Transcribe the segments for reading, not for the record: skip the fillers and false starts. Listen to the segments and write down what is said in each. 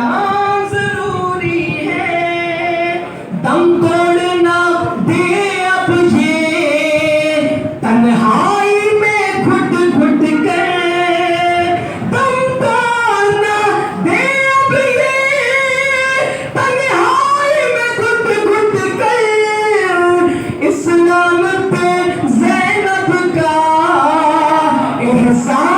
मिलना जरूरी है, दम तोड़ना दे अब ये तन्हाई में घुट घुट कर, दम तोड़ना दे अब ये तन्हाई में घुट घुट कर, इस्लाम पे ज़ैनब का एहसान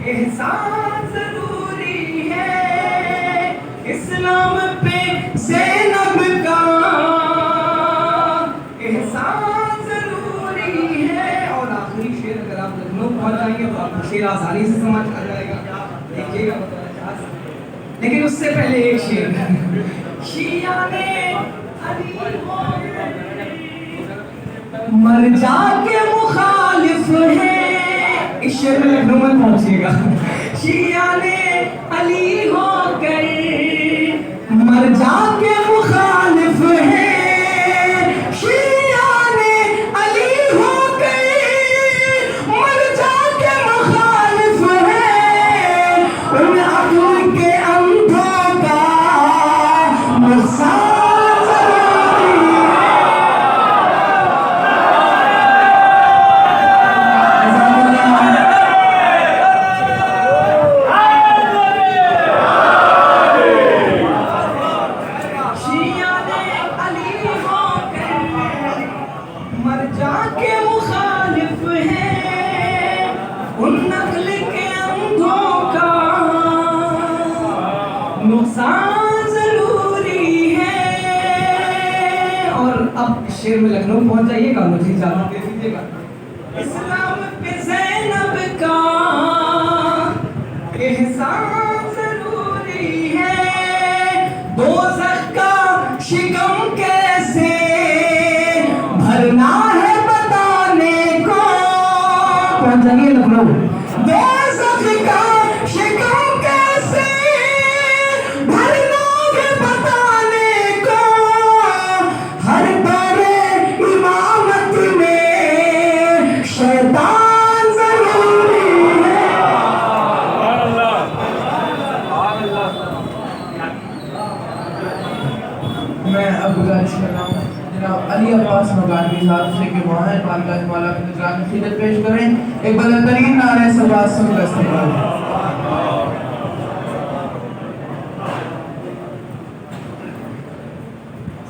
एहसान जरूरी है, इस्लाम पे ज़ैनब का एहसान जरूरी है। और आखिरी शेर अगर आप लखनऊ पहुंच जाएंगे तो आपको शेर आसानी से समझ आ जाएगा, देखिएगा। लेकिन उससे पहले एक शेर, शिया ने अली मर जाके मुखालिफ है, इस शेर में लखनऊ में पहुंचिएगा। शिया ने अली होकर मर जाके मुखालिफ है, शिया ने अली होकर मर जाके मुखालिफ है, उन अक्ल के अंधों का नुकसान नुकसान जरूरी है। और अब शेर में लखनऊ पहुंच जाइएगा, मुझे इजाजत दे दीजिएगा। इस्लाम पे ज़ैनब का एहसान जरूरी है, दोज़ख का शिकम कैसे भरना है बताने को। पहुंच जाइए लखनऊ। दोज़ख का शिकम कैसे मैं अब गुजारिश कर रहा हूँ जनाब अली अब्बास मगानी साहब से कि वहाँ बारगाह मौला की निगरान में खिदमत पेश करें। एक बुलंदतरीन नारे सलावत सुनकर इस्तेमाल।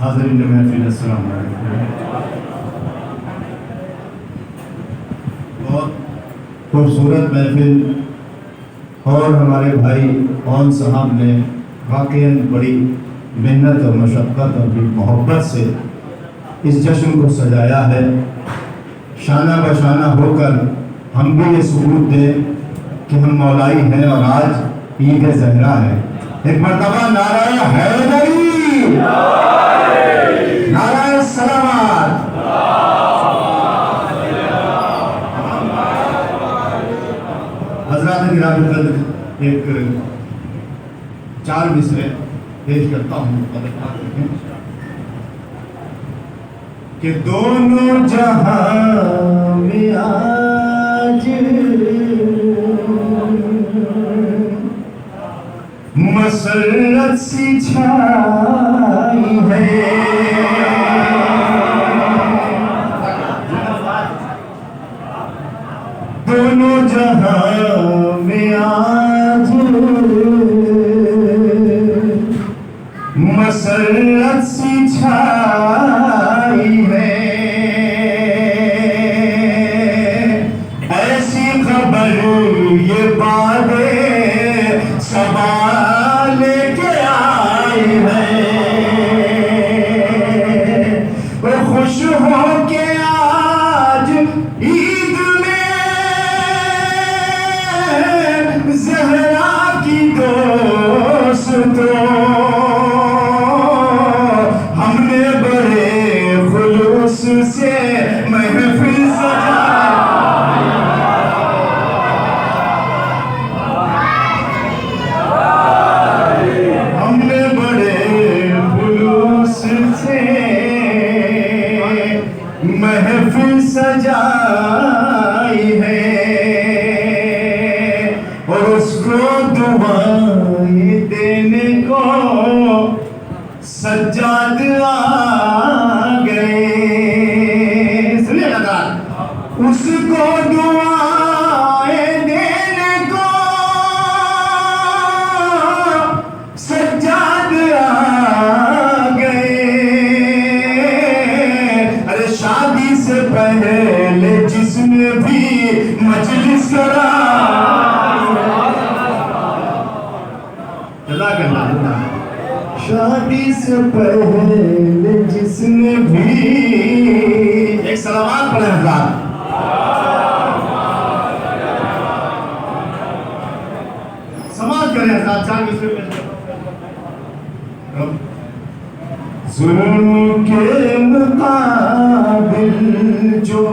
हाज़रीन महफ़िल अस्सलाम वालेकुम। बहुत खूबसूरत महफिल और हमारे भाई कौन साहब ने वाक़ई बड़ी मेहनत और मशक्क़त और मोहब्बत से इस जश्न को सजाया है। शाना बशाना होकर हम भी ये सबूत दें कि हम मौलाई हैं और आज ईद ज़हरा है। एक मरतबा नारा हैदरी, नारा सलामत। हज़रात गिरामी क़द्र एक 4 मिसरे पेश करता हूँ कि दोनों जहां में आज मसरत सी छाई है, दोनों जहां में आज मसरत सी छाई है। ऐसी खबर ये बादे सबा लेके आई है, वो खुश हो के आज ईद में ज़हरा की दोस्तों दुआएं देने को सज्जाद आ गए। सुनिए लगा, उसको दुआएं देने को सज्जाद आ गए। अरे शादी से पहले जिसने भी मजलिस करा, शादी से पहले जिसने भी, एक सलावात पढ़े हज़रात, समाज करें हज़रात, जुल्म के मुकाबिल जो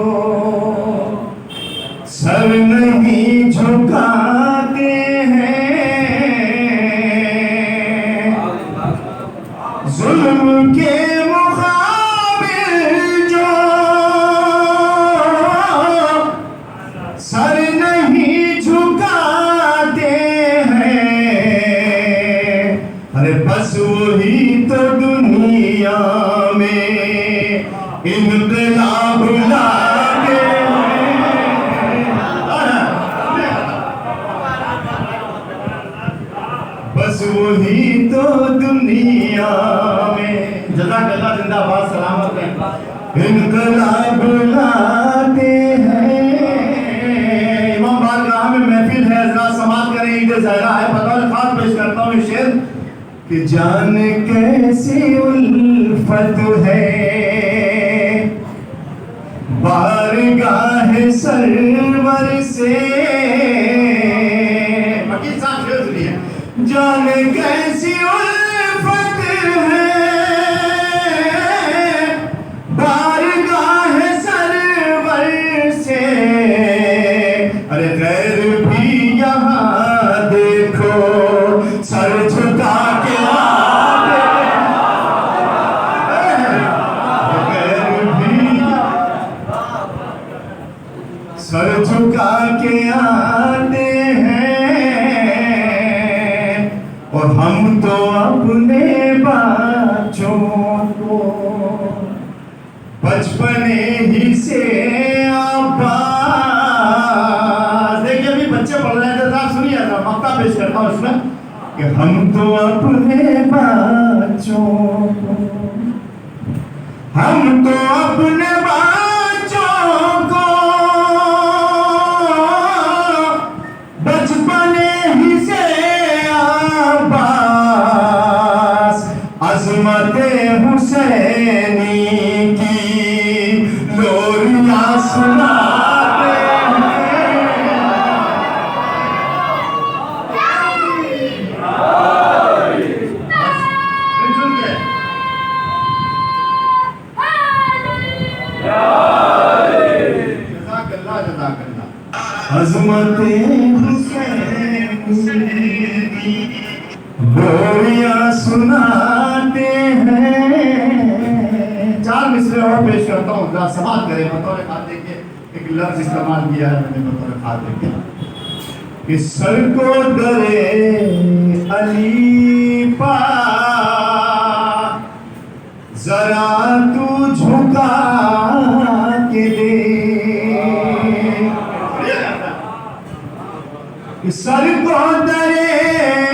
सर नहीं झुकाते हैं, जुल्म के मुकाबिल जो सर नहीं झुकाते हैं, अरे बस वही तो दुनिया में इनकलाब लाते हैं। बस वही तो दुनिया में, जज़ाकल्लाह, जिंदाबाद, सलामत रहें, इनकलाब लाते हैं। इमाम बारगाह में महफिल है, हज़रात समाअत करें, ईद ज़हरा है। बतौर खास पेश करता हूँ शेर कि जान कैसी उल्फत है बारगाह सरवर से, वकील साहब शेर सुनिए, जान कैसी उल्फत है बारगाह सरवर से, अरे गैर भी यहाँ देखो सर झुका के आते, गैर भी सर झुका के आते हैं, और हम तो अपने बच्चों को बचपने ही से आबाद, देखिए अभी बच्चे पढ़ रहे थे, आप सुनिए ना, मक्ता पेश करता हूँ उसमें कि हम तो अपने बच्चों को, हम तो अपने बच्चों को बचपने ही से आबाद अज़मते हुसैनी की लोरियां सुनाते अज़मते हुसैनी लोरियां सुनाते हैं। चार मिसरे और पेश करता हूँ, जरा समाअत करें। बतौर खाते के एक लफ्ज इस्तेमाल किया है मैंने बतौर खाते के, कि सर को दरे अली पा जरा तू झुका के दे, सर को दरे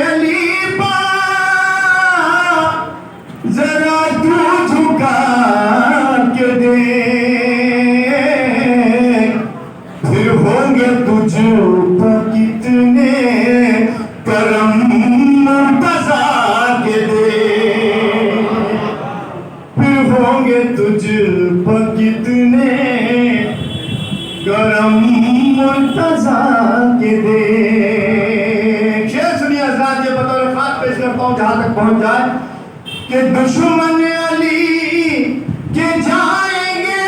अली पा जरा तू झुका के दे, फिर होंगे तुझ पर कितने करम मुर्तज़ा के दे, फिर होंगे तुझ पर कितने करम मुर्तज़ा के दे। शेर सुनिए हज़रात, ये बतौर खास पेश करता हूँ जहाँ तक पहुँच जाए, कि दुश्मन अली के जाएंगे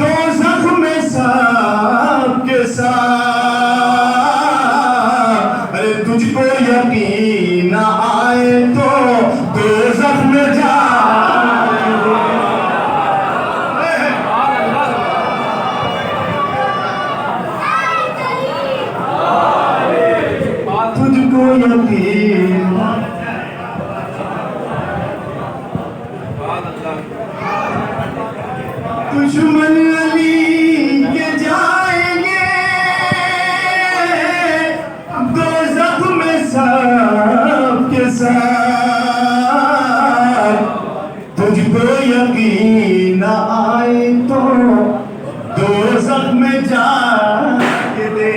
दोज़ख में सब के साथ, अरे तुझको यकीन न आए तो दोज़ख में जा, तुझको यकीन दुश्मन अली के जाएंगे दोज़ख में सब के साथ, तुझको यकीन न आए तो दोज़ख में जा के दे।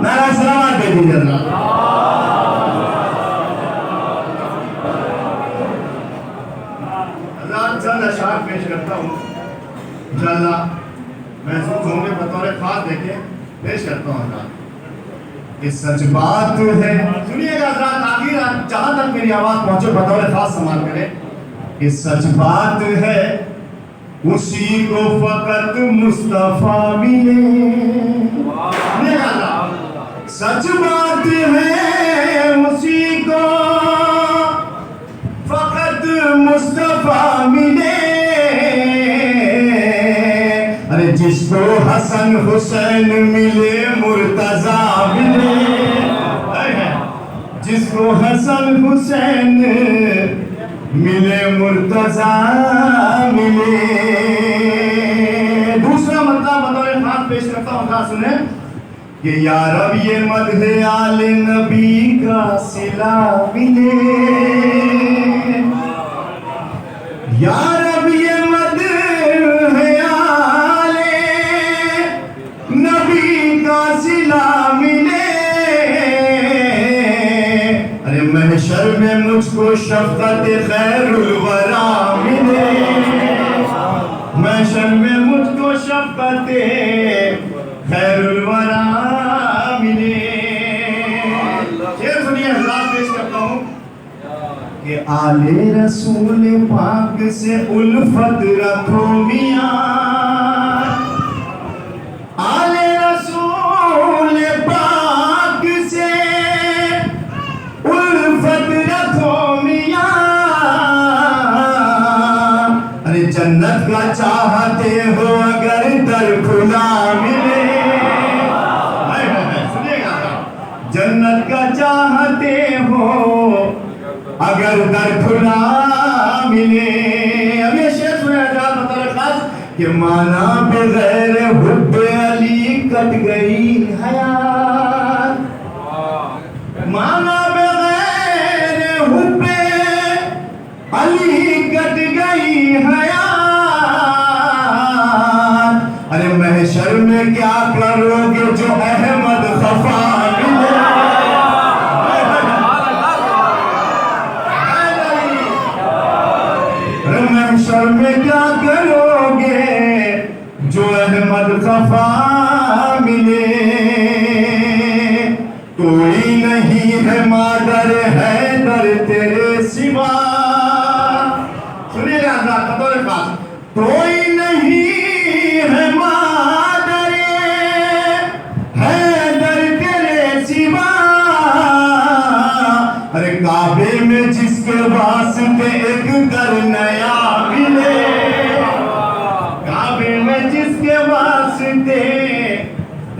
नारा सलामत दे दीजिए जरा। चंद अशार पेश करता हूँ, इंशाअल्लाह महसूस होंगे बतौर खास देखे पेश करता हूँ। ये सच बात है, सुनिएगा ताकि जहां तक मेरी आवाज पहुंचे बतौर खास सम्मान करें। ये सच बात है उसी को फकत मुस्तफा मिले। सच बात है उसी को फकत मुस्तफा मिले। अरे जिसको हसन हुसैन मिले मुर्तजा मिले, जिसको हसन हुसैन मिले मुर्तजा मिले। दूसरा मतलब बतौर खास पेश करता हूँ, क्या सुने कि या रब ये मदहे आले नबी का सिला मिले। या रब ये मदहे आले नबी का सिला मिले। अरे महशर में मुझको शफ़क़त खैरुल वरा मिले। महशर में मुझको शफ़क़त खैरुल वरा मिले। शेर सुनिए, हज़रात पेश करता हूँ कि आले रसूल पाक से उल्फत रखो मियाँ। आले रसूल पाक से उल्फत रखो मियाँ। अरे जन्नत का चाहते हो अगर दर खुला मिले। जन्नत का चाहते हो अगर दर खुला मिले। अब ये शेर सुने बता खास कि माना बगैर हुब्बे अली कट गई हयात। माना बगैर हुब्बे अली कट गई हयात। अरे महशर में क्या करोगे जो अहमद खफा मिले। महशर में क्या करोगे जो अहमद खफा मिले। कोई नहीं है मादर है दर तेरे सिवा। सुनिएगा बतौर खास, कोई नहीं है मादर है दर तेरे सिवा। अरे काबे में जिसके वास्ते एक दर नया मिले। काबे में जिसके वास्ते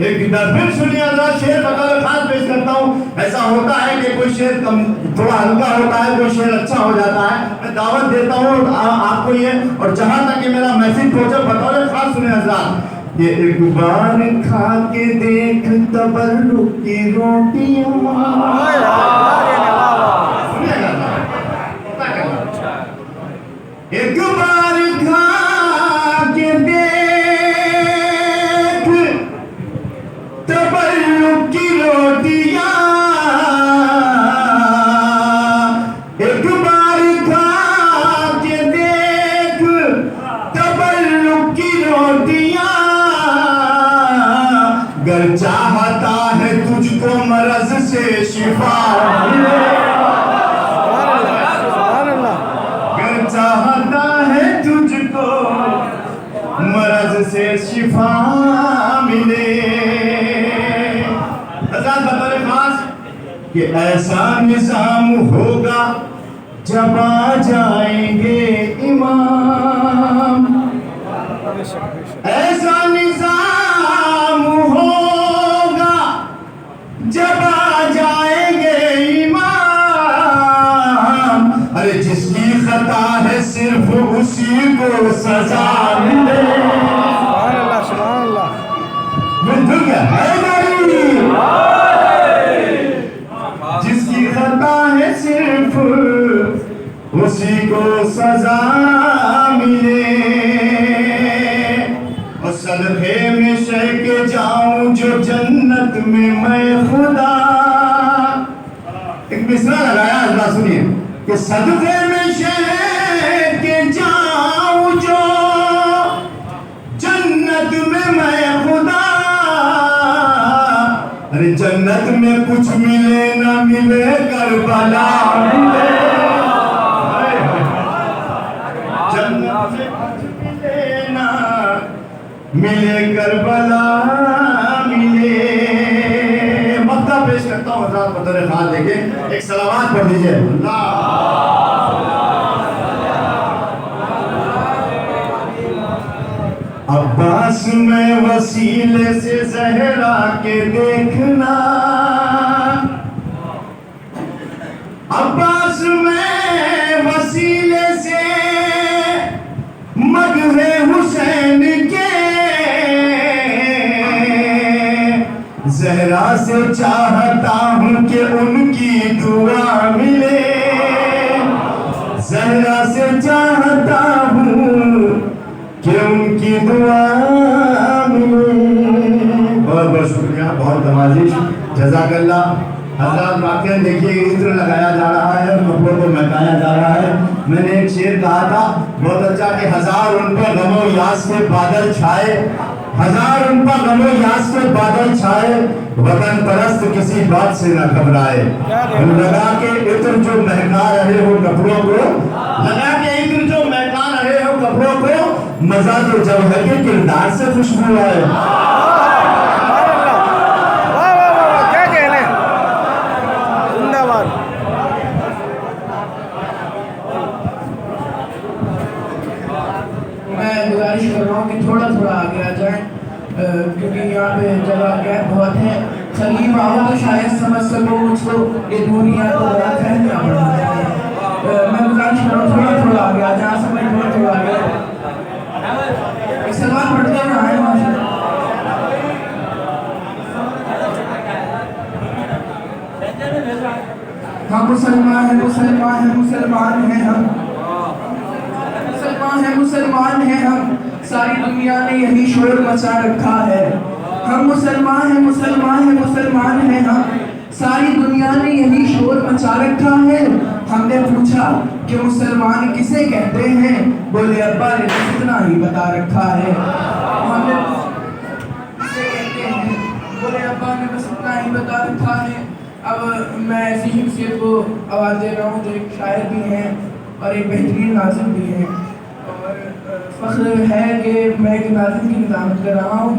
एक दर। फिर सुनिए शेर बतौर खास पेश करता हूँ। ऐसा होता है कि कोई शेर कम थोड़ा हल्का होता है, कोई शेर अच्छा हो जाता है। मैं दावत देता हूँ आपको ये, और जहां तक ये मेरा मैसेज पहुंचे बतौर खास सुने हज़रात। ये एक बार खा के देख तबर्रुक की रोटियां। एक बार खा के देख तबर्रुक की रोटियां। एक बार खा के देख तबर्रुक की रोटियां। गर चाहता है तुझको मरज से शिफा मिले। चाहता है तुझको मरज से शिफा मिले। हज़रात बतौर खास कि ऐसा निज़ाम होगा जब आ जाएंगे इमाम। ऐसा निज़ाम होगा जब आ को सजा मिले। सुभान अल्लाह, सुभान अल्लाह। बिल्कुल क्या हैदरी, जिसकी खता है सिर्फ उसी को सजा मिले। और सदक़े में शह के जाऊं जो जन्नत में मैं खुदा। एक मिसरा लगाया, अल्लाह सुनिए कि सदक़े में शह के जाऊं जो जन्नत में मैं खुदा। अरे जन्नत में कुछ मिले ना मिले करबला मिले। जन्नत में कुछ मिले ना मिले करबला मिले। मक्ता पेश करता हूँ हज़रात, बतौर खास देखें, एक सलावत पढ़ दीजिए। अब्बास में वसीले से ज़हरा के देखना। अब्बास में वसीले से मगहे हुसैन के। ज़हरा से चाहता हूँ कि उनकी दुआ मिले। ज़हरा से चाहता हूँ कि उनकी दुआ मिले। बहुत बहुत शुक्रिया, बहुत नवाजिश, जज़ाकल्लाह। हज़रात वाक़ई देखिए इत्र लगाया जा रहा है, कपड़ों को महकाया जा रहा है। मैंने एक शेर कहा था बहुत अच्छा कि हजार उन पर गमो यास के बादल छाए। हजार उन पर गमो यास के बादल छाए, वतन परस्त किसी बात से न घबराए। लगा के इत्र जो महका रहे हो कपड़ों को, लगा के इत्र जो महका रहे हो कपड़ों को, मजा तो जब है कि किरदार से खुशबू आए। मैं गुजारिश कर रहा हूँ कि थोड़ा थोड़ा आगे आ जाएं, क्योंकि यहाँ पे जगह गैप बहुत है। करीब आओ तो शायद समझ सको मुझको, ये दूरियाँ तो बड़ा फहमिया पड़ा है। मैं गुजारिश कर रहा हूँ थोड़ा थोड़ा आगे आ जाए, समझ थोड़ा थोड़ा आगे। एक सलमान पढ़ते हैं आए माशाल्लाह। हम मुसलमान हैं, मुसलमान हैं, मुसलमान हैं हम, मुसलमान हैं, मुसलमान हैं हम, सारी दुनिया ने यही शोर मचा रखा है। हम मुसलमान हैं, मुसलमान हैं, मुसलमान हैं हम, सारी दुनिया ने यही शोर मचा रखा है। हमने पूछा कि मुसलमान किसे कहते हैं, बोले अब्बा ने बस इतना ही बता रखा है। हमने किसे कहते हैं, बोले अब्बा ने बस इतना ही बता रखा है। अब मैं ऐसी शख्सियत को आवाज़ दे रहा हूँ जो एक शायर भी हैं और एक बेहतरीन नाज़िम भी हैं, और फ़ख्र है कि मैं एक नाज़िम की निज़ामत कर रहा हूँ।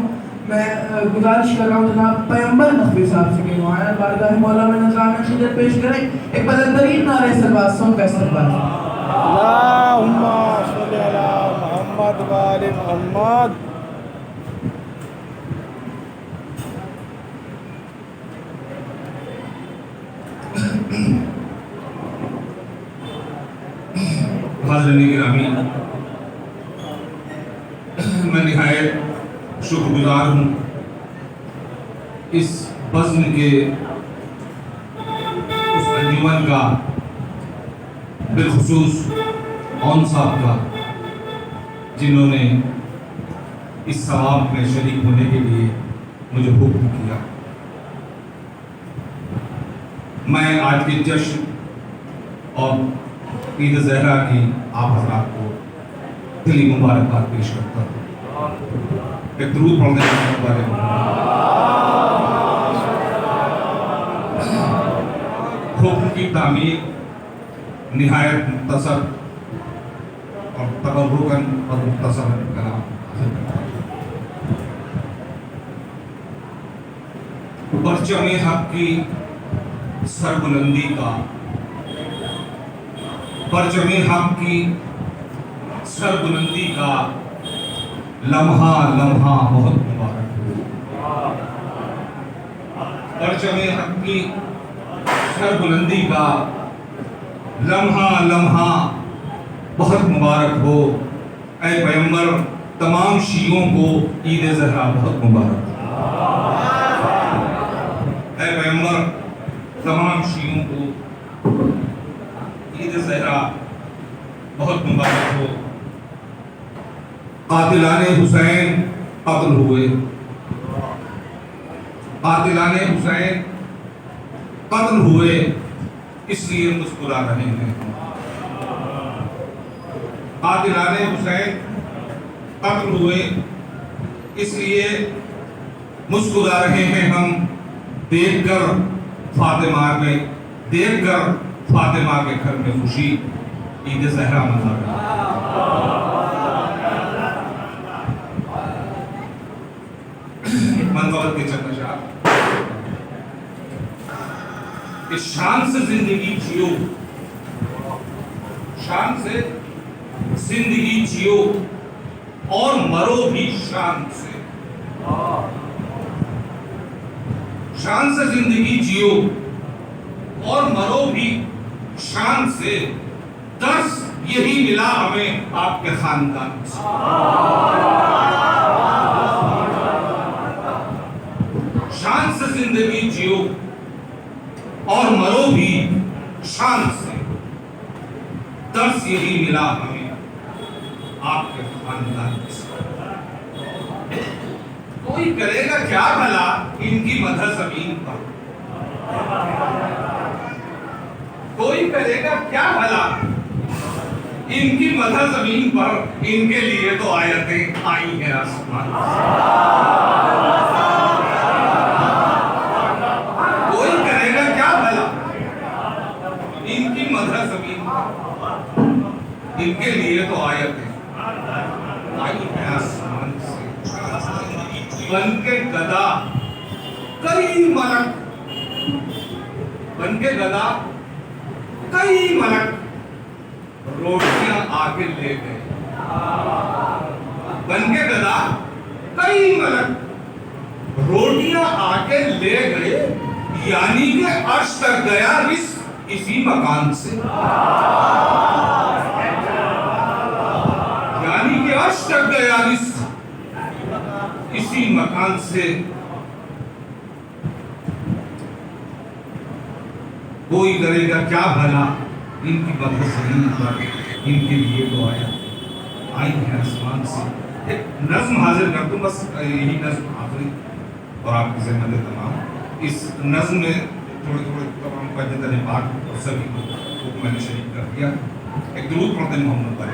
मैं गुजारिश कर रहा हूँ जनाब पैगंबर नक़वी साहब से कि नुआया बारगाह मौला में नज़राना खिदमत पेश करें। एक बुलंदतरीन नारे सलवात सॉन्ग का इस्तेमाल। अल्लाहुम्मा सल्ली अला मुहम्मद व आले मुहम्मद। हाज़रीन गिरामी, मैं निहायत शुक्रगुज़ार हूँ इस बज़्म के उस अंजुमन का, बिलखुसूस औन साहब का, जिन्होंने इस सवाब में शरीक होने के लिए मुझे हुक्म किया। मैं आज के जश्न और ईद ज़हरा की आप हज़रात को दिली मुबारकबाद पेश करता हूँ। एक दुरूद पढ़ दें। हुक्म की तामीर निहायत मुख्तसर और तबर्रुकन और मुख्तसर कलाम परचम हक़ की सरबुलंदी का, परचम हक़ की सरबुलंदी का लम्हा लम्हा बहुत मुबारक हो। परचम हक़ की सरबुलंदी का लम्हा लम्हा बहुत मुबारक हो। ऐ पैगंबर तमाम शियों को ईद ज़हरा बहुत मुबारक। ऐ पैगंबर तमाम शियों को ईद ज़हरा बहुत मुबारक हो। कातिलाने हुसैन कत्ल हुए, कातिलाने हुसैन कत्ल हुए, इसलिए मुस्कुरा रहे हैं। कातिलाने हुसैन कत्ल हुए, इसलिए मुस्कुरा रहे हैं हम, देखकर फातिमा के घर में खुशी ईद ज़हरा मना रहे मनफरत के चकमशाह कि शान से जिंदगी जियो, शान से जिंदगी जियो और मरो भी शान से। शान से जिंदगी जियो और मरो भी शान से, दर्स यही मिला हमें आपके खानदान से। शान से जिंदगी जियो और मरो भी शान से, दर्स यही मिला हमें आपके खानदान से। कोई करेगा क्या भला इनकी मदद जमीन पर, कोई करेगा क्या भला इनकी मदद जमीन पर, इनके लिए तो आयतें आई हैं आसमान से। कोई करेगा क्या भला इनकी मदद जमीन पर, इनके लिए तो आयतें आई हैं आसमान से। बन के गदा कई मलक, बन के गदा कई मलक रोटियां आके ले गए। बन के गदा कई मलक रोटियां आके ले गए, यानी कि अर्श तक गया रिस्क इसी मकान से। यानी कि अर्श तक गया रिस्क इसी मकान से। कोई करेगा क्या भला इनकी मदद जमीन पर, इनके लिए तो आया आई है आसमान से। एक नज्म हाजिर कर दूं, बस यही नज्म आखिरी और आपकी ज़िम्मेदारी तमाम। इस नज्म में थोड़े थोड़े तमाम पंजतने पाक और सभी को मैंने शरीक कर दिया। एक दुरूद पढ़ते हैं मोहम्मद पर।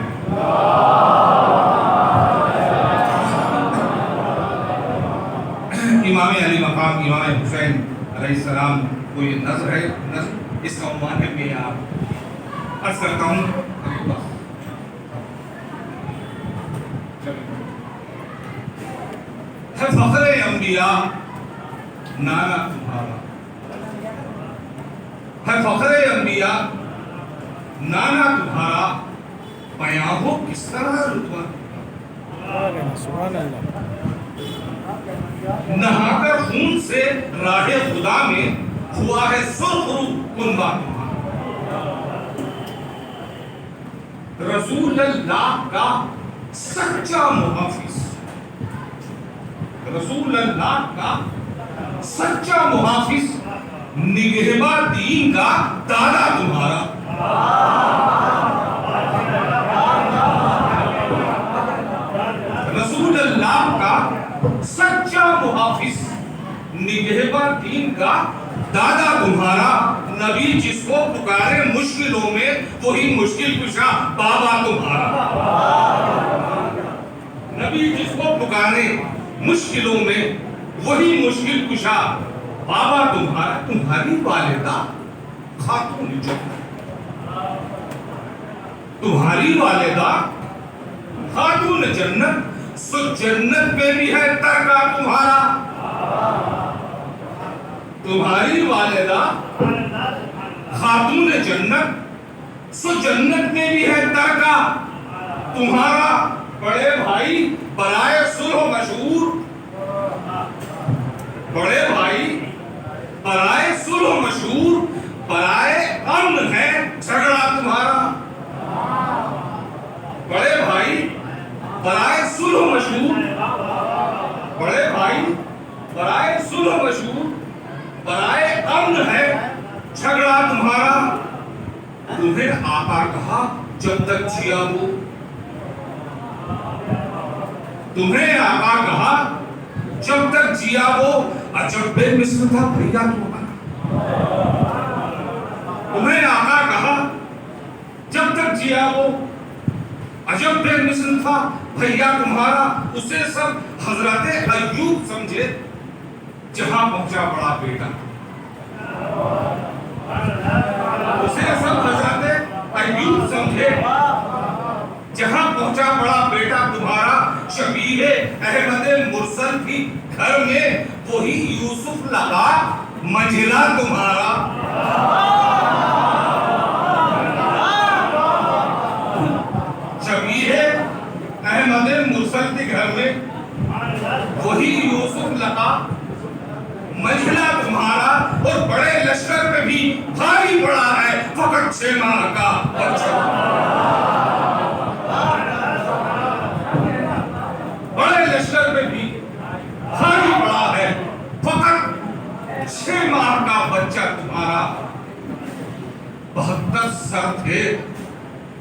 इमाम अली मकाम इमाम हुसैन अलैहिस्सलाम को ये नज़्म है, नज़्म इसका उन्वान है मैं आप अर्ज़ करता हूँ। है फ़ख्रे अंबिया नाना तुम्हारा, है फ़ख्रे अंबिया नाना तुम्हारा, बयां हो किस तरह रुतबा। सुभान अल्लाह। नहाकर खून से राहे खुदा में हुआ है सुर्खरू कुनबा तुम्हारा। रसूल अल्लाह का सच्चा मुहाफिज, रसूल अल्लाह का सच्चा मुहाफिज, निगहबा दीन का दादा तुम्हारा। रसूल अल्लाह का सच्चा मुहाफिज, निगहबा दीन का दादा तुम्हारा। नबी जिसको पुकारे मुश्किलों में वही मुश्किल कुशा बाबा तुम्हारा। नबी जिसको पुकारे मुश्किलों में वही मुश्किल कुशा बाबा तुम्हारा। तुम्हारी वालिदा खातून जन्नत, तुम्हारी वालिदा खातून जन्नत, सो जन्नत में भी है तरका तुम्हारा। तुम्हारी वालिदा खातून जन्नत, सो जन्नत में भी है तरका तुम्हारा। बड़े भाई बराए सुलह मशहूर, बड़े भाई बराए सुलह मशहूर, बराए अमन है झगड़ा तुम्हारा। बड़े भाई झगड़ा तुम्हारा, तुम्हें आका कहा जब तक जिया वो, तुम्हें आका कहा जब तक जिया वो, अजब बेमिस्र था भैया तुम्हारा। तुम्हें आका कहा जब तक जिया वो, अजब बेमिस्र था भैया तुम्हारा। उसे सब हजरत अय्यूब समझे जहां पहुंचा बड़ा बेटा, उसे सब हजरत अय्यूब समझे जहां पहुंचा बड़ा बेटा तुम्हारा। शबीहे अहमद मुरसल भी घर में, वही यूसुफ लगा मंजिला तुम्हारा। शबीहे अहमद मुरसल के घर में, वही यूसुफ लगा मंजिला तुम्हारा। और बड़े लश्कर पे भी भारी पड़ा है फकत 6 माह का बच्चा। बड़े लश्कर पे भी भारी पड़ा है फकत 6 माह का बच्चा तुम्हारा। 72 सर थे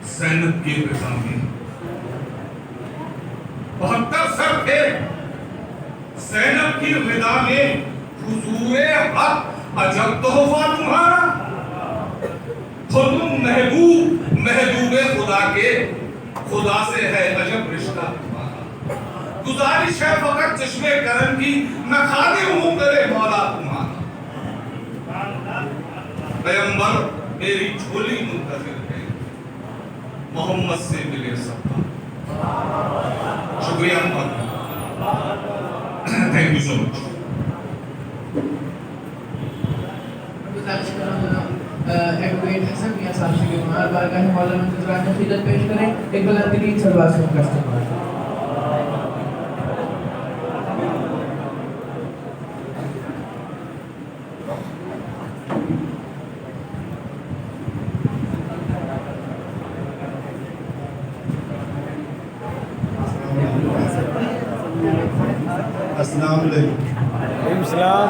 ज़ैनब के विदा में, 72 सर थे ज़ैनब की विदा में। हुजूरे हक अजब तोहफा तुम्हारा। तुम महबूबे खुदा के, खुदा से है अजब रिश्ता तुम्हारा। गुजारिश है फकत चश्मे करम की, मैं खादिम हूं तेरे मौला तुम्हारा। पैगंबर मेरी झोली मुंतज़िर है, मोहम्मद से मिले सबका। शुक्रिया, thank you so much. Advocate Hasan मियां साहब से के हमारे बारगाह में मौलाना मुंतज़िर ने खिदमत पेश करें। एक बुलंदतरीन सलवात से उनका इस्तेमाल। अस्सलाम वालेकुम। सलाम।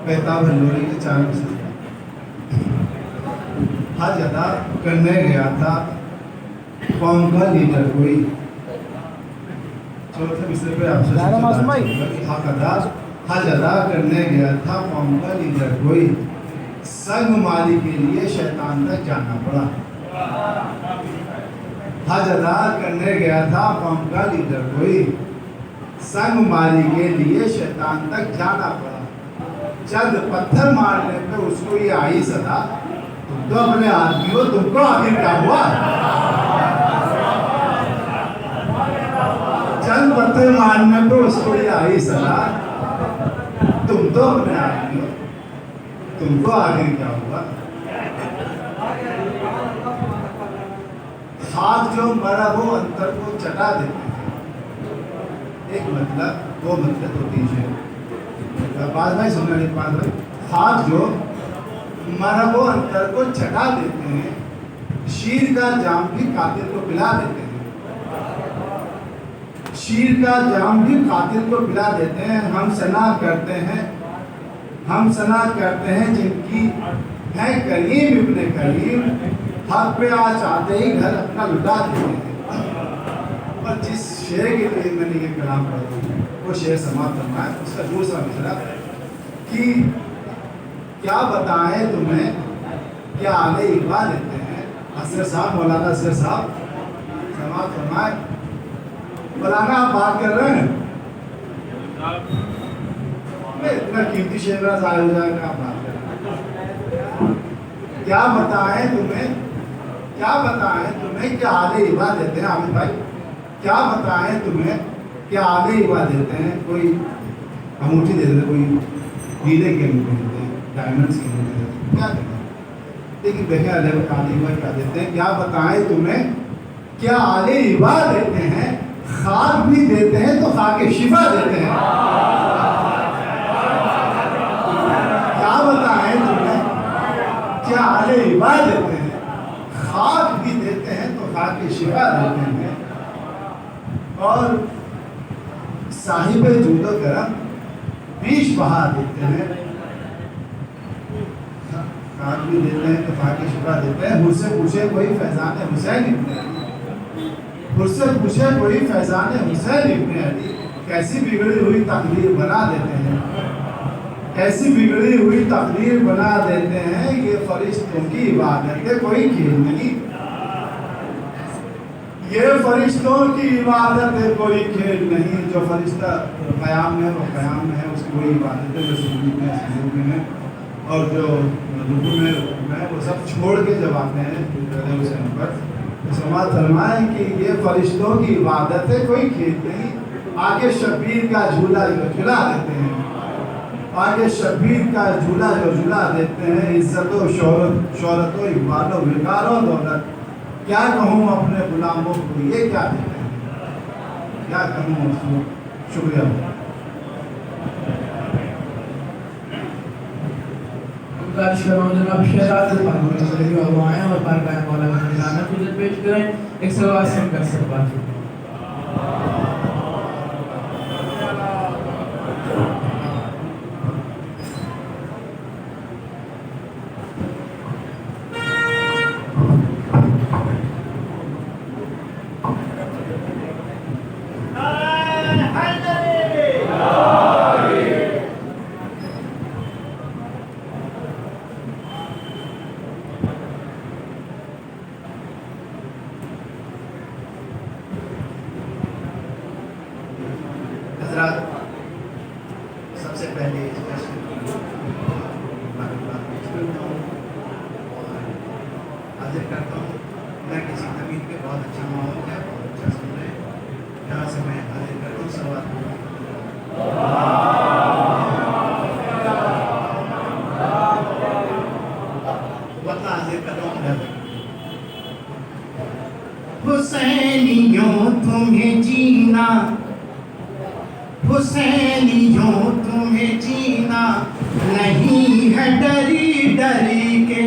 बेताब हल्लोरी के 4 हज अदा करने गया था कौम का लीडर कोई। चौथे मिसरे पे आपसे हक अदा हज अदा करने गया था कौम का लीडर कोई। संग माली के लिए शैतान तक जाना पड़ा। हज अदा करने गया था कौम का लीडर कोई। संग माली के लिए शैतान तक जाना पड़ा। चंद पत्थर मारने पे उसको ये आई सदा, तुम तो अपने आदमी हो, तुमको आखिर क्या हुआ। चंद पत्थर मारने पे उसको ये आई सदा, तुम तो अपने आदमी हो, तुमको आखिर क्या हुआ। हाथ जो मरा वो अंतर को चटा देते थे। एक मतलब, 2 मतलब, 2-3 शेर बात भाई सुनना नहीं। बात भाई, हाथ जो मरा वो अंतर को चटा देते हैं। शीर का जाम भी कातिल को पिला देते हैं। शीर का जाम भी कातिल को पिला देते हैं। हम सना करते हैं, हम सना करते हैं जिनकी है करीम इब्ने करीम। हक पे आ चाहते ही घर अपना लुटा देते हैं। पर जिस शेर के लिए मैंने ये कलाम पढ़ा वो शेर समाप्त करना है। उसका दूसरा मिसरा कि क्या बताएं तुम्हें, क्या आगे इकबा देते हैं। असर साहब, मौलाना असर साहब समाप्त फरमाए। मौलाना आप बात कर रहे हैं, मैं इतना कीमती शेर जाहिर हो जाएगा, आप बात कर रहे हैं। क्या बताएं तुम्हें, क्या बताएं तुम्हें, क्या आगे इकबा देते हैं। आमिर भाई, क्या बताएं तुम्हें, क्या आगे इकबा देते हैं। कोई अंगूठी दे देते, कोई हीरे के अंगूठी देते हैं, डायमंड्स के अंगूठी देते हैं, क्या देते हैं। लेकिन देखें अलग क्या देते हैं। क्या बताएं तुम्हें, क्या आले इबा देते हैं। खाक भी देते हैं तो खाके शिफा देते हैं। क्या शिफा देते हैं, खाक भी देते हैं तो खाक की शिफा देते हैं, और साहिब जूदो करम बीच बहा देते हैं, खाक भी देते हैं तो खाक की शिफा देते हैं। मुझसे पूछे कोई फैजान हुसैन इब्ने अली, मुझसे पूछे कोई फैजान हुसैन इब्ने अली, कैसी बिगड़ी हुई तकदीर बना देते हैं, कैसी बिगड़ी हुई तकदीर बना देते हैं, ये फरिश्तों की इबादत है कोई खेल नहीं, ये फरिश्तों की इबादत है कोई खेल नहीं। जो फरिश्ता क़याम में है वो क़याम में है, उसकी कोई इबादत है, जो सुजूद में सुजूद में है, और जो रुकू में है वो सब छोड़ के जब आते हैं हुसैन पर, तो समाज फरमाएं कि ये फरिश्तों की इबादत है कोई खेल नहीं। आगे शब्बीर का झूला जो झूला देते हैं, आगे शब्बीर का झूला जो झूला देते हैं, इज्जत व शोहरत व इकबाल व विकार व दौलत, क्या कहूँ अपने गुलामों को ये क्या देते हैं, क्या कहूँ उसको। शुक्रिया। जनाब शहजाद और बारगाह मौलाना पेश करें, एक सवाल सुनकर सब बात। सबसे पहले इस प्रश्न की बात करता हूँ और हाजिर करता हूँ। मैं किसी तमीज के बहुत अच्छा माहौल है, बहुत अच्छा सुन रहे हैं, यहाँ से मैं हाजिर करता हूँ सवाल। वक्त हाजिर करता हूँ। हुसैनियों तुम्हें जीना, हुसैनियों तुम्हें जीना नहीं है डरी डरी के।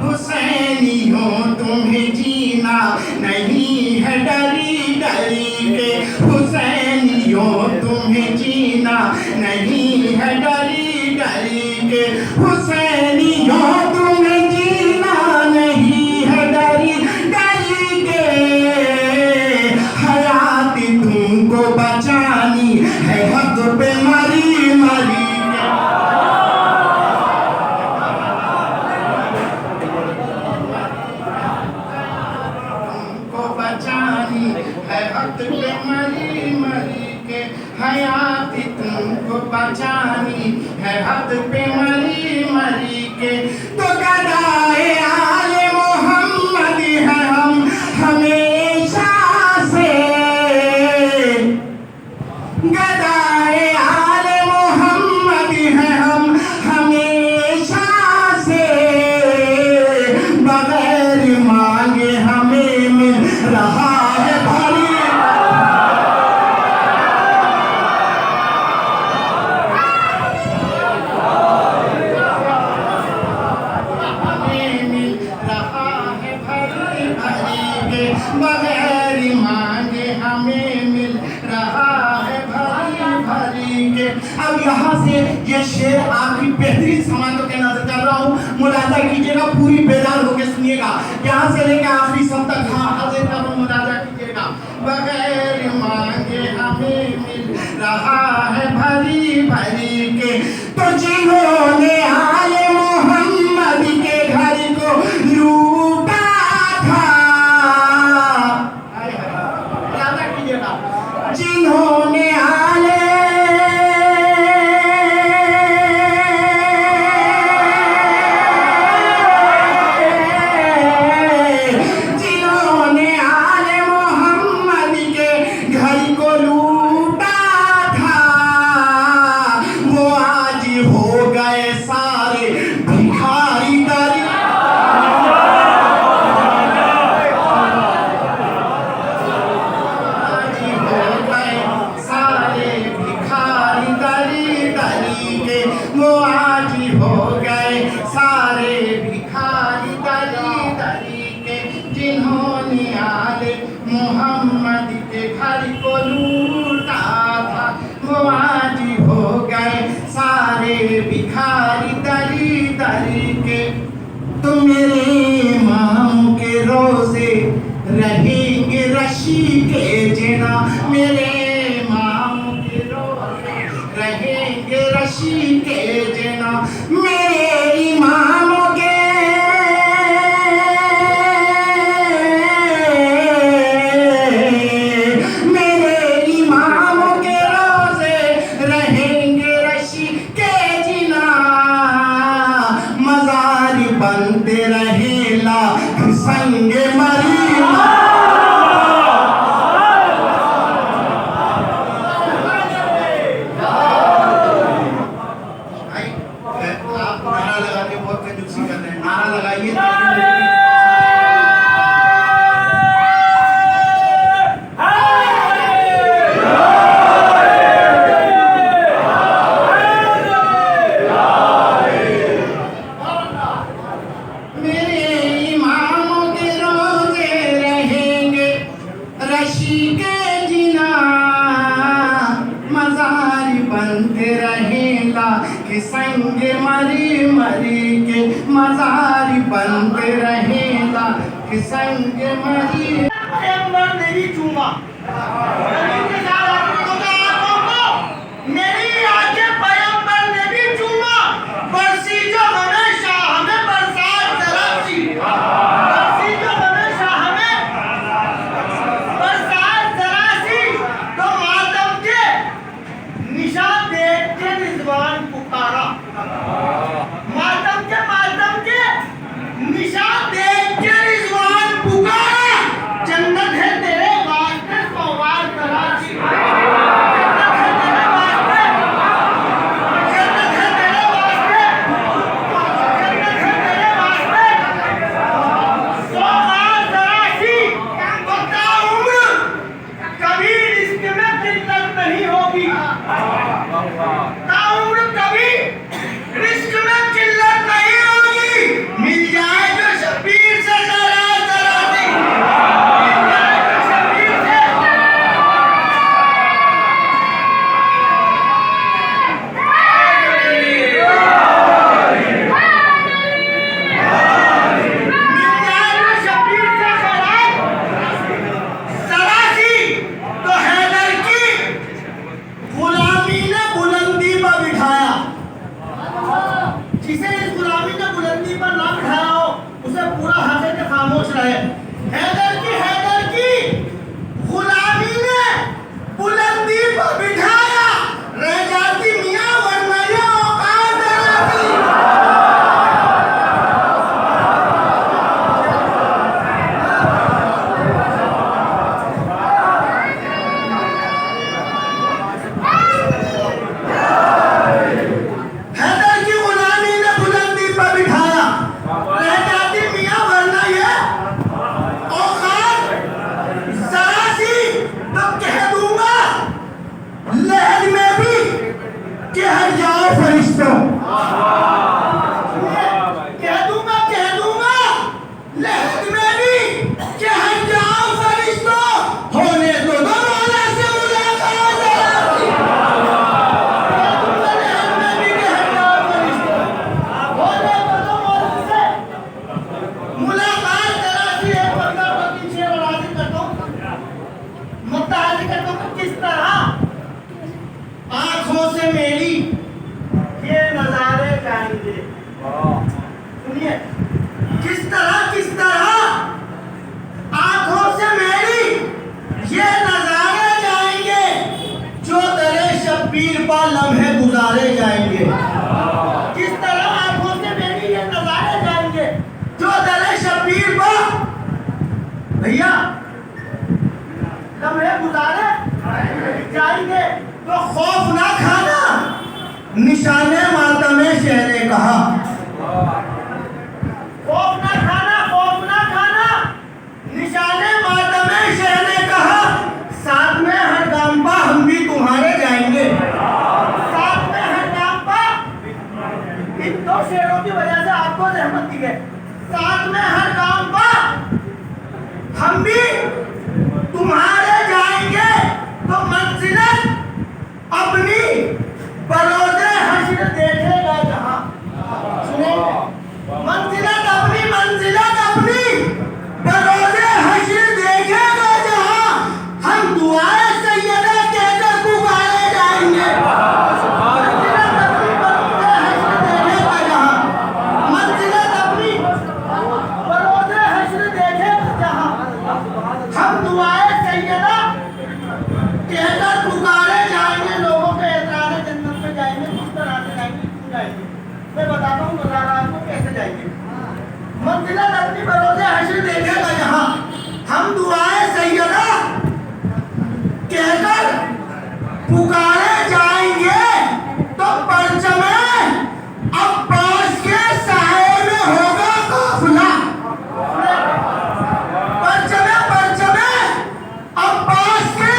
हुसैनियों तुम्हें जीना नहीं है डरी डरी के, हुसैनियों तुम्हें जीना नहीं है डरी डरी के, हुसैनियों तुम्हें जीना नहीं है डरी डरी के, तुमको बचानी है हद पे मरी मरी के, तुमको बचानी है हद पे मरी मरी के, हयाती तुमको बचानी है हद पे मरी मरी के। तो गदाए आले मोहम्मद है हम हमेशा से, गदाए आले मोहम्मद हैं हम हमेशा से, बगैर मांगे हमें मिल रहा है भरी, हमें मिल रहा है भरी भरी के, बगैर मांगे हमें मिल रहा है भरी के। अब यहाँ से ये शेर आपकी बेहतरीन समातों के नजर कर रहा हूँ, मुलाजा कीजिएगा, पूरी बेदार होकर सुनिएगा, यहाँ से लेकर आखिरी सब तक। हाँ हाजिर कर रहा हूँ, मुलाजा कीजिएगा। बगैर मांगे हमें मिल रहा है भरी भरी के, तो जिन्होंने आले मोहम्मद के घर को लूटा था, मुलाजा कीजिएगा, जिन्होंने आले मोहम्मद के घर को लूटा था, रहेंगे ऋषिकेश ना मेरे इमामों के बनते रहेला संग मरी आप नारा लगाते बहुत कंजूसी कर रहे हैं नारा लगाइए के संग मरी मरी के मजारी बनते रहेगा कि संग मरी पैगंबर ने भी चूमा मेरी आंखें पैगंबर ने भी चूमा बरसी जो हमेशा हमें बरसात जरासी बरसी जो हमेशा हमें बरसात जरासी तो मातम के निशान देख के रिजवान पुकारा मातम के निशान देख के रिजवान पुकारा जन्नत है तेरे वास्ते सवार कराची जन्नत है तेरे वास्ते जन्नत है तेरे वास्ते जन्नत है तेरे वास्ते सवार कराची बता उम्र कभी रिस्क में किल्लत नहीं होगी ताउम्र कभी रिस्क में किल्लत नहीं होगी मिल जाए जो शबीर से जरा जरा दी मिल जाए जो शबीर से मिल जाए जो शबीर से जरा दी तो हैदर की गुलामी ने बुलंदी पर बिठाया जिसे इस गुलामी ने बुलंदी पर ना बिठाया हो उसे पूरा हासिल के खामोश रहे हैदर की गुलामी ने बुलंदी पर बिठाया रह जाती मियां वरना ये औकात रहती हैदर की गुलामी ने बुलंदी पर बिठाया रह जाती मियां वरना ये औकात जरासी तो कह दूंगा लहद में भी कि हट जाओ फरिश्तों कह दूंगा लहद में भी कि हट जाओ फरिश्तों होने दो मौला से मुलाकात जरासी मुलाकात जरासी एक बंदा पति से राजी करता हूं मुत्ताहदी करता हूं किस तरह आंखों से मेरी ये नजारे जाएंगे सुनिए किस तरह आंखों से मेरी ये नजारे जाएंगे जो दरे शब्बीर पर लम्हे गुजारे जाएंगे किस तरह आंखों से मेरी ये नजारे जाएंगे जो दरे शब्बीर पर भैया लम्हे गुजारे जाएंगे तो खौफ ना खाना निशाने मातम शहर ने कहा खौफ ना खाना निशाने मातम शहर ने कहा साथ में हर गाम पर हम भी तुम्हारे जाएंगे साथ में हर गाम पर इन दो शेरों की वजह से आपको रहमत दी है साथ में हर गाम पर हम भी तुम्हारे जाएंगे तो मंजिलत अपनी बरोज़े हश्र देखेगा जहां सुने मंजिलत अपनी बरोज़े हश्र देखेगा जहां हम दुआए सैयदा कहकर पुकारे जाएंगे हम मुलाकात को कैसे जाएंगे? मंजिलत अपनी बरोज़े हश्र देखेगा यहाँ। हम दुआए सैयदा कहकर पुकारे जाएंगे तो परचमे अब्बास के साए में होगा काफिला। परचमे परचमे अब्बास के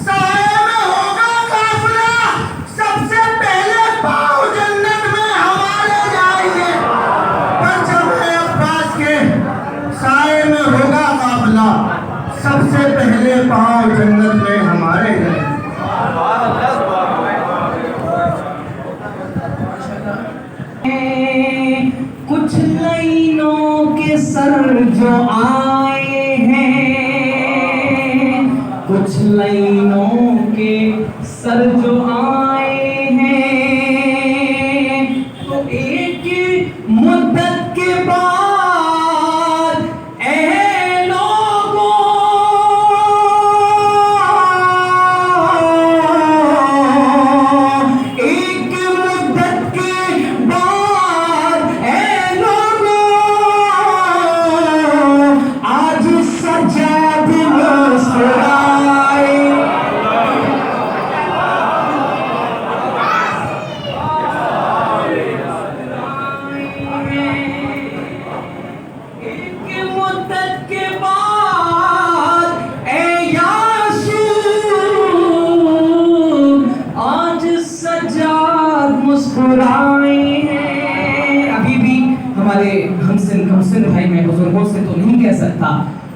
साए में होगा काफिला। सबसे पहले पाँव जन्नत में हमारे जाएंगे। परचमे अब्बास के साए में होगा काफिला। सबसे पहले पाँव जन्नत में हमारे जाएंगे। कुछ लाइनों के सर जो आए हैं, कुछ लाइनों के सर जो आए हैं, तो एक मुद्दत के बाद ऐ लोगों, एक मुद्दत के बाद ऐ लोगों, आज सजाद मुस्कुराए। एक मुद्दत के बाद ऐ यासूर, आज सजाद मुस्कुराए हैं। अभी भी हमारे हमसिन भाई, मैं बुजुर्गों से तो नहीं कह सकता,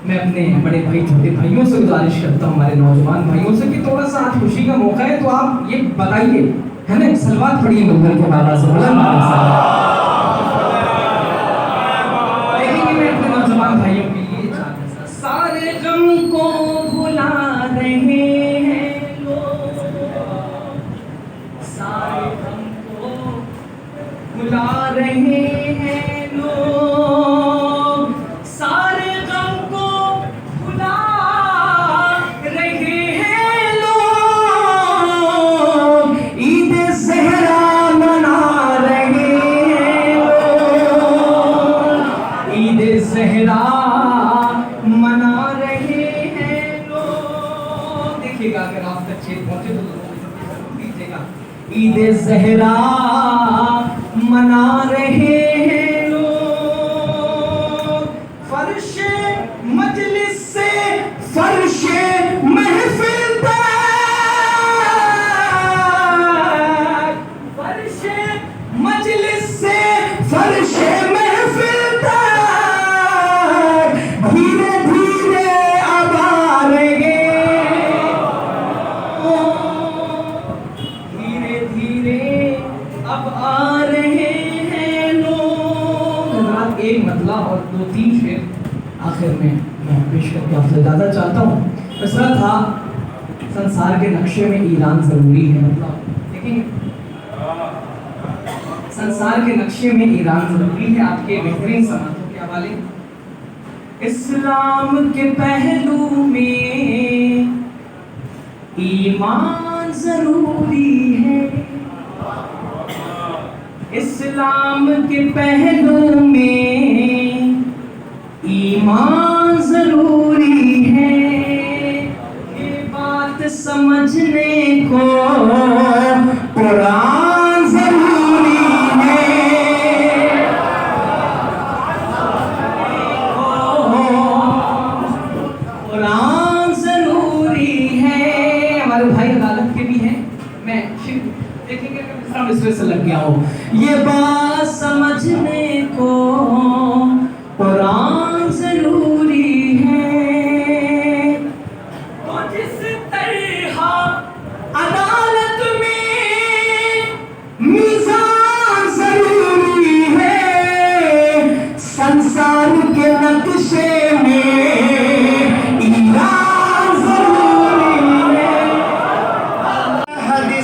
मैं अपने बड़े भाई छोटे भाइयों से गुजारिश करता हूँ, हमारे नौजवान भाइयों से, कि थोड़ा सा आज खुशी का मौका है तो आप ये बताइए, है ना, सलवात पढ़िए मुल्क के बाबा से। लेकिन मैं अपने नौजवान भाइयों के लिए सारे गम को भुला रहे हैं लोग, सारे गम को भुला रहे हैं लोग, सारे गम को भुला रहे हैं लोग, ईद ज़हरा मना रहे हैं लोग, ईद ज़हरा मना रहे हैं लोग। देखिएगा अगर आप तक छेद पहुंचे तो जरूर दीजिएगा। ईद ज़हरा मना रहे हैं लोग, फर्शे मजलिस से फर्शे महफिल तक, फर्शे मजलिस से फर्शे महफिल तक, धीरे धीरे अब आ रहे, धीरे धीरे अब आ रहे हैं लोग। हज़रात, एक मतला और 2-3 शेर आखिर में मैं पेश करके आपसे ज़्यादा चाहता हूँ। मिसरा था, संसार के नक्शे में ईरान ज़रूरी है, मतलब लेकिन संसार के नक्शे में ईरान ज़रूरी है। आपके बेहतरीन समातों के हवाले। इस्लाम के पहलू में ईमान ज़रूरी है, इस्लाम के पहलू में ईमान ज़रूरी है। ये बात समझने को कुरान ज़रूरी है, कुरान ज़रूरी है। हमारे भाई अदालत के भी हैं, मैं देखेंगे कि मिसरे से लग गया हो। ये बात समझने को कुरान ज़रूरी है, तो जिस तरह अदालत में मीज़ान ज़रूरी है, संसार के नक्शे में ईरान ज़रूरी है।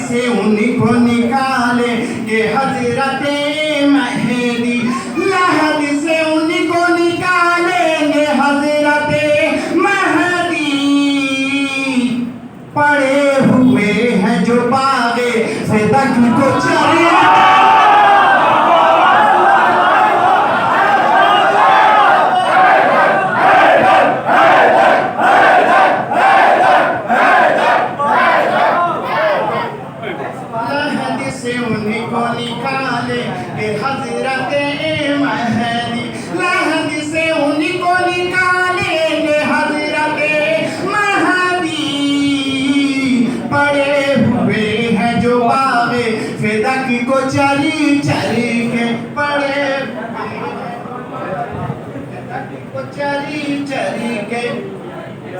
से उनको निकाले के हजरते महदी, लहद से उनको निकालेंगे हजरते महदी। पड़े हुए हैं जो बागे फिदक को चले, को निकाले के हजरत महदी, लहद से उन्हीं को निकालेंगे हजरत महदी। पड़े हुए हैं जो बाबे फिदक को चली चली के, पड़े को चली चली के।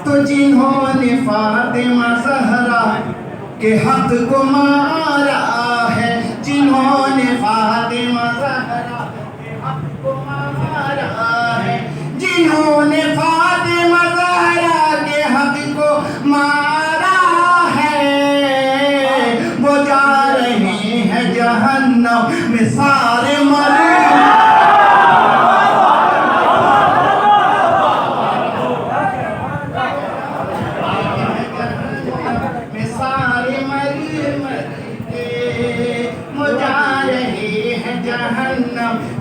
तो जिन्होंने फातिमा ज़हरा के हक को मारा है, जिन्होंने फातिमा ज़हरा के हक को मारा है, जिन्होंने फातिमा ज़हरा के हक को मारा है, वो जा रहे हैं जहन्नम में सारे मर।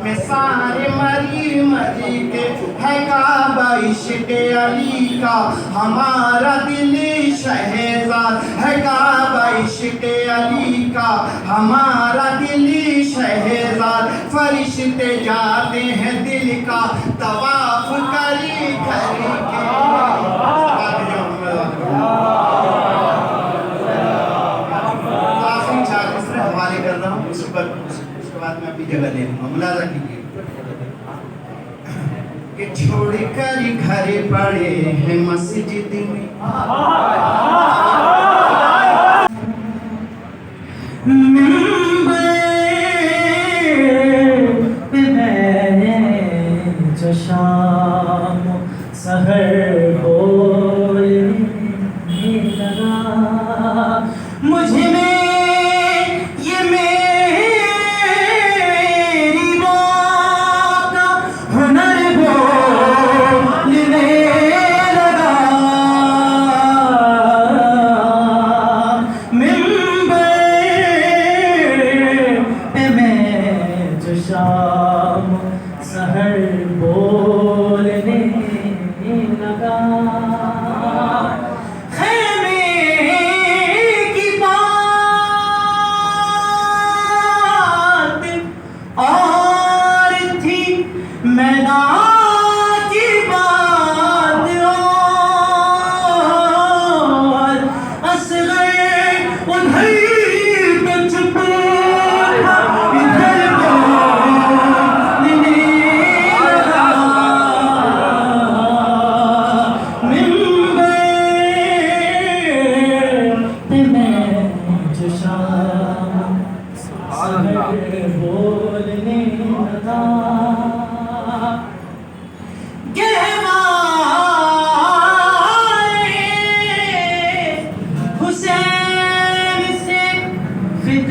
में सारे मरी मरी के है काबा इश्क़ अली का हमारा दिली शहज़ाद, है काबा इश्क़ अली का हमारा दिली शहज़ाद। फरिश्ते जाते हैं दिल का तवाफ करी करी के। आखिरी चार इसमें हवाले कर रहा हूँ, उसके बाद मैं अपनी जगह ले लूँगा। मुलाज़ा कीजिए कि छोड़कर घर पड़े हैं मस्जिद में, जो शाम सहर बोलने लगा, मुझ में ये मेरी माँ का हुनर बोलने लगा। मिंबर पे मैं जो शाम सहर बोलने लगा, खैमे की बात और थी, मैदान की बात और, असग़र उधर तो चुप था, इधर बोलने लगा। मिंबर पे मैं जो शाम सहर बोलने लगा, गहवाए हुसैन से फिर